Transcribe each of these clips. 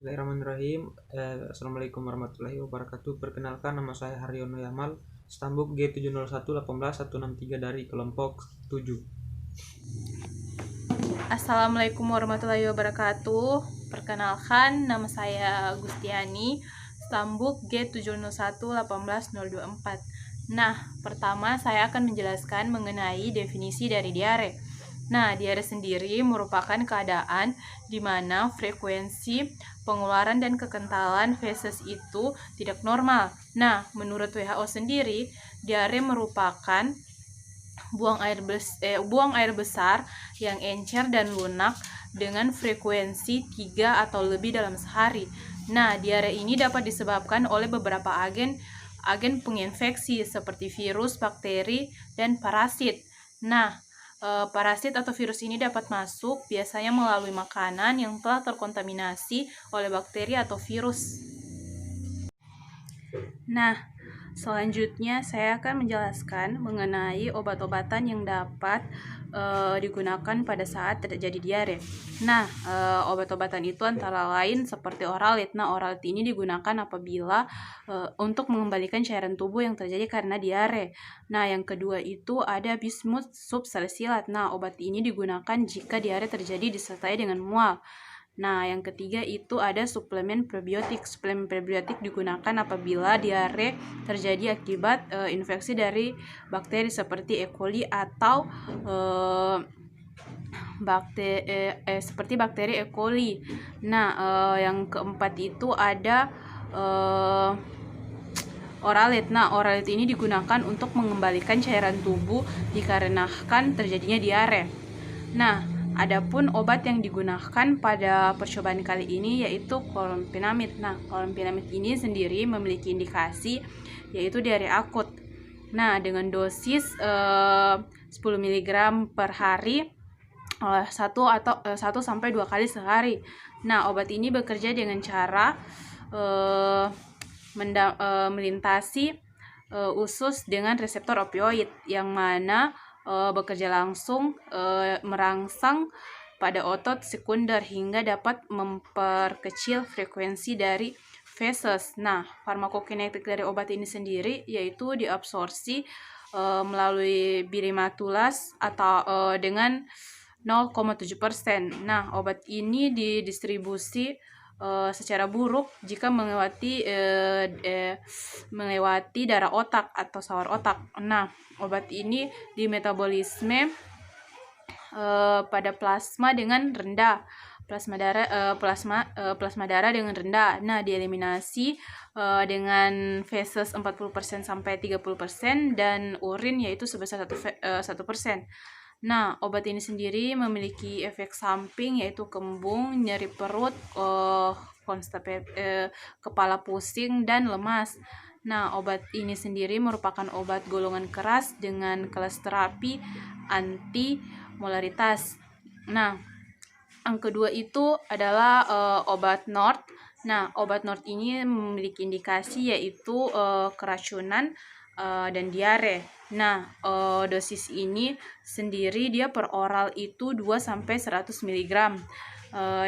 Bismillahirrahmanirrahim. Assalamualaikum warahmatullahi wabarakatuh. Perkenalkan, nama saya Haryono Yamal, Stambuk G701181163 dari kelompok 7. Assalamualaikum warahmatullahi wabarakatuh. Perkenalkan, nama saya Gustiani, Stambuk G701181124. Nah, pertama saya akan menjelaskan mengenai definisi dari diare. Nah, diare sendiri merupakan keadaan di mana frekuensi pengeluaran dan kekentalan feses itu tidak normal. Nah, menurut WHO sendiri, diare merupakan buang air besar yang encer dan lunak dengan frekuensi 3 atau lebih dalam sehari. Nah, diare ini dapat disebabkan oleh beberapa agen penginfeksi seperti virus, bakteri, dan parasit. Nah, parasit atau virus ini dapat masuk biasanya melalui makanan yang telah terkontaminasi oleh bakteri atau virus. Nah, selanjutnya saya akan menjelaskan mengenai obat-obatan yang dapat digunakan pada saat terjadi diare. Nah, obat-obatan itu antara lain seperti Oralit. Nah, Oralit ini digunakan apabila untuk mengembalikan cairan tubuh yang terjadi karena diare. Nah, yang kedua itu ada bismut subsalisilat. Nah, obat ini digunakan jika diare terjadi disertai dengan mual. Nah, yang ketiga itu ada suplemen prebiotik. Suplemen prebiotik digunakan apabila diare terjadi akibat infeksi dari bakteri seperti E. coli atau seperti bakteri E. coli. Nah, yang keempat itu ada Oralit. Nah, Oralit ini digunakan untuk mengembalikan cairan tubuh dikarenakan terjadinya diare. Nah, adapun obat yang digunakan pada percobaan kali ini yaitu klorphenamid. Nah, klorphenamid ini sendiri memiliki indikasi yaitu diare akut. Nah, dengan dosis 10 mg per hari 1 sampai 2 kali sehari. Nah, obat ini bekerja dengan cara melintasi usus dengan reseptor opioid yang mana bekerja langsung merangsang pada otot sekunder hingga dapat memperkecil frekuensi dari feses. Nah, farmakokinetik dari obat ini sendiri yaitu diabsorpsi melalui birimatulase atau dengan 0,7%. Nah, obat ini didistribusi secara buruk jika melewati darah otak atau sawar otak. Nah, obat ini dimetabolisme pada plasma dengan rendah, plasma darah dengan rendah. Nah, dieliminasi dengan feses 40% sampai 30% dan urin yaitu sebesar 1%. Nah, obat ini sendiri memiliki efek samping yaitu kembung, nyeri perut, kepala pusing, dan lemas. Nah, obat ini sendiri merupakan obat golongan keras dengan kelas terapi anti-molaritas. Nah, yang kedua itu adalah obat NORD. Nah, obat NORD ini memiliki indikasi yaitu keracunan dan diare. Nah, dosis ini sendiri dia per oral itu 2-100 mg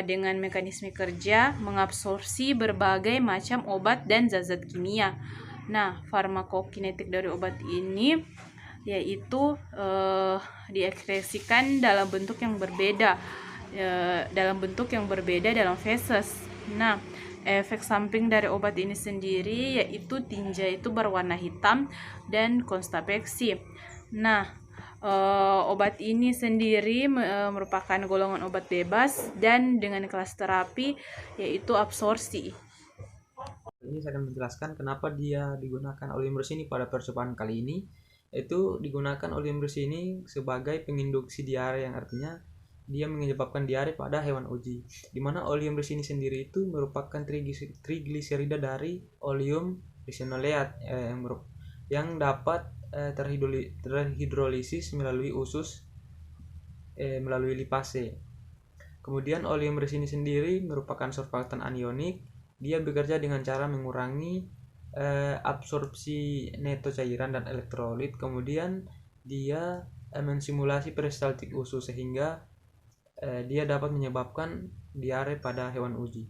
dengan mekanisme kerja mengabsorpsi berbagai macam obat dan zat-zat kimia. Nah, farmakokinetik dari obat ini yaitu diekspresikan dalam bentuk yang berbeda dalam feses. Nah, efek samping dari obat ini sendiri yaitu tinja itu berwarna hitam dan konstipasi. Nah, obat ini sendiri merupakan golongan obat bebas dan dengan kelas terapi yaitu absorpsi. Ini saya akan menjelaskan kenapa dia digunakan oleum rosini pada percobaan kali ini. Itu digunakan oleum rosini sebagai penginduksi diare, yang artinya dia menyebabkan diare pada hewan uji, di mana oleum rosini sendiri itu merupakan trigliserida dari oleum ricinoleate yang dapat terhidrolisis melalui usus melalui lipase. Kemudian oleum rosini sendiri merupakan surfaktan anionik. Dia bekerja dengan cara mengurangi absorpsi neto cairan dan elektrolit. Kemudian dia mensimulasi peristaltik usus sehingga dia dapat menyebabkan diare pada hewan uji.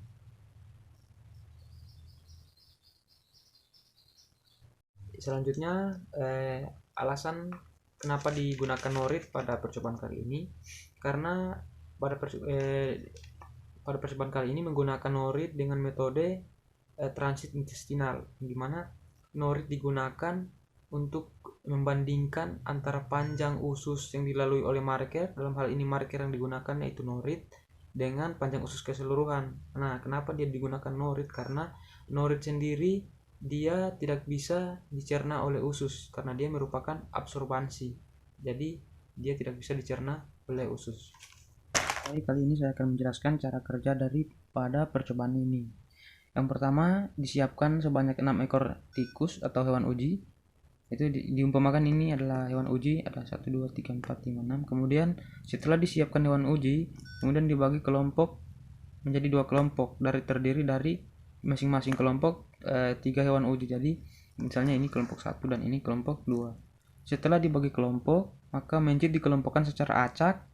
selanjutnya alasan kenapa digunakan norit pada percobaan kali ini, karena pada percobaan kali ini menggunakan norit dengan metode transit intestinal, di mana norit digunakan untuk membandingkan antara panjang usus yang dilalui oleh marker, dalam hal ini marker yang digunakan yaitu norit, dengan panjang usus keseluruhan. Nah, kenapa dia digunakan norit? Karena norit sendiri dia tidak bisa dicerna oleh usus karena dia merupakan absorbansi. Jadi dia tidak bisa dicerna oleh usus. Baik, kali ini saya akan menjelaskan cara kerja daripada percobaan ini. Yang pertama, disiapkan sebanyak 6 ekor tikus atau hewan uji. Itu diumpamakan ini adalah hewan uji, ada 1, 2, 3, 4, 5, 6. Kemudian setelah disiapkan hewan uji, kemudian dibagi kelompok menjadi 2 kelompok, terdiri dari masing-masing kelompok 3 hewan uji. Jadi misalnya ini kelompok 1 dan ini kelompok 2. Setelah dibagi kelompok, maka mencit dikelompokkan secara acak.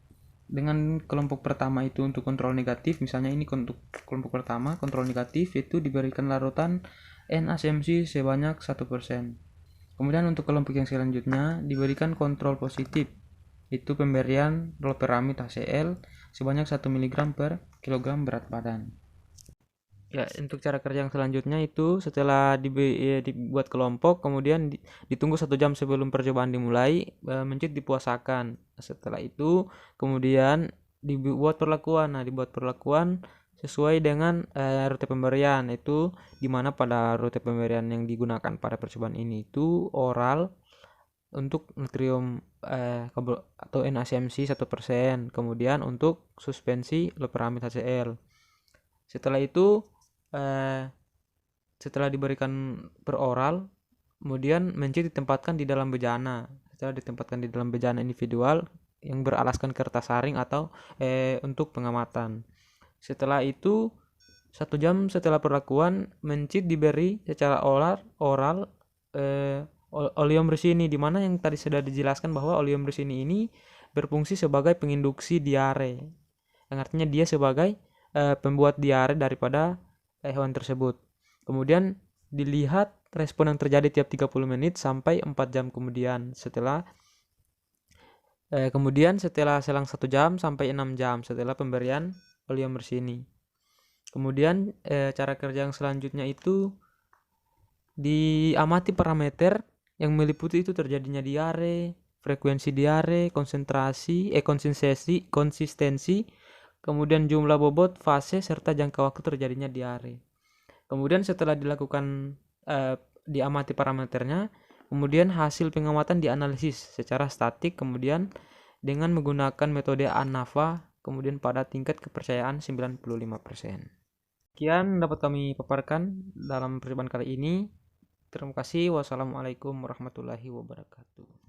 Dengan kelompok pertama itu untuk kontrol negatif, misalnya ini untuk kelompok pertama kontrol negatif, itu diberikan larutan N-ACMC sebanyak 1%. Kemudian untuk kelompok yang selanjutnya diberikan kontrol positif, itu pemberian loperamid HCl sebanyak 1 mg per kilogram berat badan. Ya, untuk cara kerja yang selanjutnya itu setelah dibuat kelompok, kemudian ditunggu 1 jam sebelum percobaan dimulai, mencit dipuasakan. Setelah itu kemudian dibuat perlakuan. Nah, dibuat perlakuan sesuai dengan rute pemberian, itu dimana pada rute pemberian yang digunakan pada percobaan ini itu oral untuk natrium atau NaCMC 1%, kemudian untuk suspensi loperamid HCl. Setelah itu setelah diberikan per oral, kemudian mencit ditempatkan di dalam bejana. Setelah ditempatkan di dalam bejana individual yang beralaskan kertas saring atau untuk pengamatan. Setelah itu 1 jam setelah perlakuan, mencit diberi secara oral oleomycin, di mana yang tadi sudah dijelaskan bahwa oleomycin ini berfungsi sebagai penginduksi diare, yang artinya dia sebagai pembuat diare daripada hewan tersebut. Kemudian dilihat respon yang terjadi tiap 30 menit sampai 4 jam kemudian setelah selang 1 jam sampai 6 jam setelah pemberian oleomycin. Kemudian cara kerja yang selanjutnya itu diamati parameter yang meliputi itu terjadinya diare, frekuensi diare, konsistensi, kemudian jumlah bobot, fase, serta jangka waktu terjadinya diare. Kemudian setelah dilakukan diamati parameternya, kemudian hasil pengamatan dianalisis secara statik, kemudian dengan menggunakan metode ANAVA, kemudian pada tingkat kepercayaan 95%. Sekian dapat kami paparkan dalam percobaan kali ini. Terima kasih. Wassalamualaikum warahmatullahi wabarakatuh.